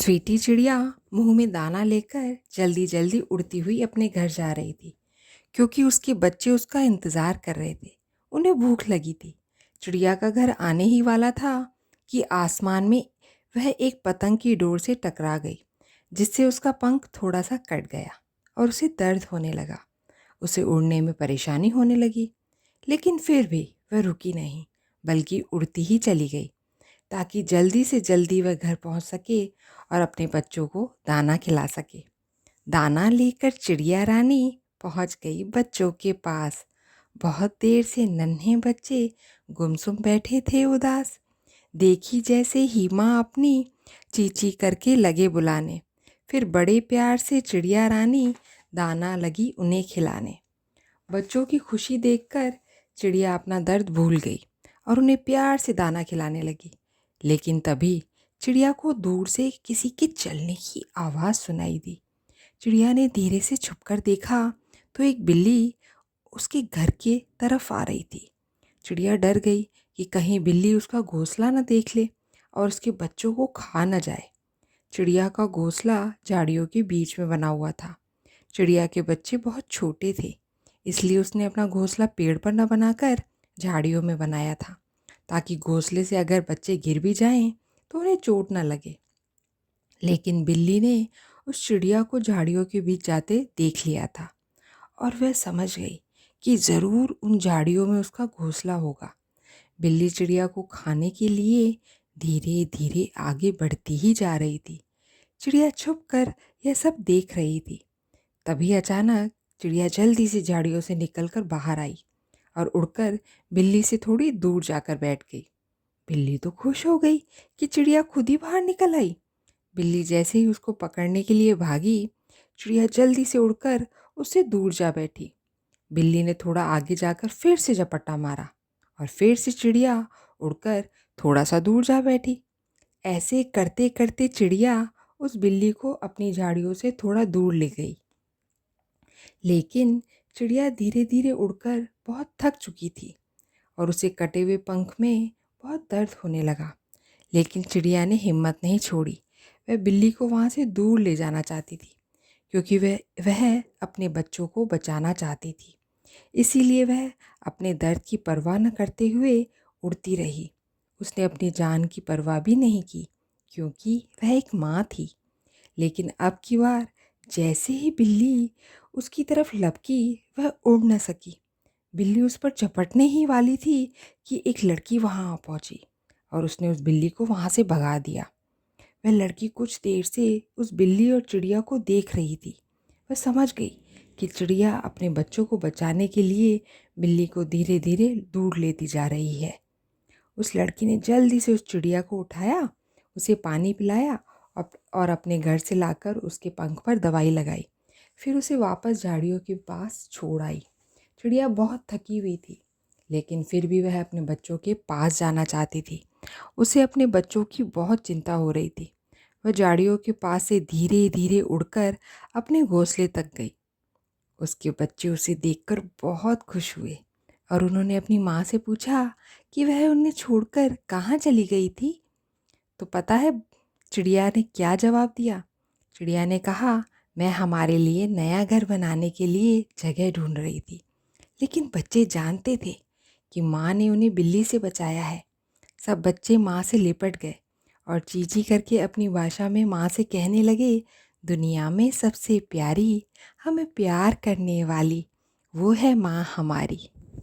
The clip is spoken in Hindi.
स्वीटी चिड़िया मुंह में दाना लेकर जल्दी जल्दी उड़ती हुई अपने घर जा रही थी, क्योंकि उसके बच्चे उसका इंतज़ार कर रहे थे। उन्हें भूख लगी थी। चिड़िया का घर आने ही वाला था कि आसमान में वह एक पतंग की डोर से टकरा गई, जिससे उसका पंख थोड़ा सा कट गया और उसे दर्द होने लगा। उसे उड़ने में परेशानी होने लगी, लेकिन फिर भी वह रुकी नहीं, बल्कि उड़ती ही चली गई, ताकि जल्दी से जल्दी वह घर पहुंच सके और अपने बच्चों को दाना खिला सके। दाना लेकर चिड़िया रानी पहुंच गई बच्चों के पास। बहुत देर से नन्हे बच्चे गुमसुम बैठे थे उदास। देखी जैसे ही माँ अपनी चींची करके लगे बुलाने। फिर बड़े प्यार से चिड़िया रानी दाना लगी उन्हें खिलाने। बच्चों की खुशी देखकर चिड़िया अपना दर्द भूल गई और उन्हें प्यार से दाना खिलाने लगी। लेकिन तभी चिड़िया को दूर से किसी के चलने की आवाज़ सुनाई दी। चिड़िया ने धीरे से छुपकर देखा तो एक बिल्ली उसके घर के तरफ आ रही थी। चिड़िया डर गई कि कहीं बिल्ली उसका घोंसला न देख ले और उसके बच्चों को खा न जाए। चिड़िया का घोंसला झाड़ियों के बीच में बना हुआ था। चिड़िया के बच्चे बहुत छोटे थे, इसलिए उसने अपना घोंसला पेड़ पर न बनाकर झाड़ियों में बनाया था, ताकि घोंसले से अगर बच्चे गिर भी जाएं तो उन्हें चोट न लगे। लेकिन बिल्ली ने उस चिड़िया को झाड़ियों के बीच जाते देख लिया था और वह समझ गई कि ज़रूर उन झाड़ियों में उसका घोंसला होगा। बिल्ली चिड़िया को खाने के लिए धीरे धीरे आगे बढ़ती ही जा रही थी। चिड़िया छुप कर यह सब देख रही थी। तभी अचानक चिड़िया जल्दी से झाड़ियों से निकलकर बाहर आई और उड़कर बिल्ली से थोड़ी दूर जाकर बैठ गई। बिल्ली तो खुश हो गई कि चिड़िया खुद ही बाहर निकल आई। बिल्ली जैसे ही उसको पकड़ने के लिए भागी, चिड़िया जल्दी से उड़कर उससे दूर जा बैठी। बिल्ली ने थोड़ा आगे जाकर फिर से झपट्टा मारा और फिर से चिड़िया उड़कर थोड़ा सा दूर जा बैठी। ऐसे करते करते चिड़िया उस बिल्ली को अपनी झाड़ियों से थोड़ा दूर ले गई। लेकिन चिड़िया धीरे धीरे उड़कर बहुत थक चुकी थी और उसे कटे हुए पंख में बहुत दर्द होने लगा। लेकिन चिड़िया ने हिम्मत नहीं छोड़ी। वह बिल्ली को वहाँ से दूर ले जाना चाहती थी, क्योंकि वह अपने बच्चों को बचाना चाहती थी। इसीलिए वह अपने दर्द की परवाह न करते हुए उड़ती रही। उसने अपनी जान की परवाह भी नहीं की, क्योंकि वह एक माँ थी। लेकिन अब की बार जैसे ही बिल्ली उसकी तरफ लपकी, वह उड़ न सकी। बिल्ली उस पर झपटने ही वाली थी कि एक लड़की वहाँ आ पहुँची और उसने उस बिल्ली को वहाँ से भगा दिया। वह लड़की कुछ देर से उस बिल्ली और चिड़िया को देख रही थी। वह समझ गई कि चिड़िया अपने बच्चों को बचाने के लिए बिल्ली को धीरे धीरे दूर लेती जा रही है। उस लड़की ने जल्दी से उस चिड़िया को उठाया, उसे पानी पिलाया और अपने घर से लाकर उसके पंख पर दवाई लगाई। फिर उसे वापस झाड़ियों के पास छोड़ आई। चिड़िया बहुत थकी हुई थी, लेकिन फिर भी वह अपने बच्चों के पास जाना चाहती थी। उसे अपने बच्चों की बहुत चिंता हो रही थी। वह झाड़ियों के पास से धीरे धीरे उड़कर अपने घोंसले तक गई। उसके बच्चे उसे देखकर बहुत खुश हुए और उन्होंने अपनी माँ से पूछा कि वह उन्हें छोड़कर कहाँ चली गई थी। तो पता है चिड़िया ने क्या जवाब दिया? चिड़िया ने कहा, मैं हमारे लिए नया घर बनाने के लिए जगह ढूंढ रही थी। लेकिन बच्चे जानते थे कि माँ ने उन्हें बिल्ली से बचाया है। सब बच्चे माँ से लिपट गए और चींची करके अपनी भाषा में माँ से कहने लगे, दुनिया में सबसे प्यारी, हमें प्यार करने वाली, वो है माँ हमारी।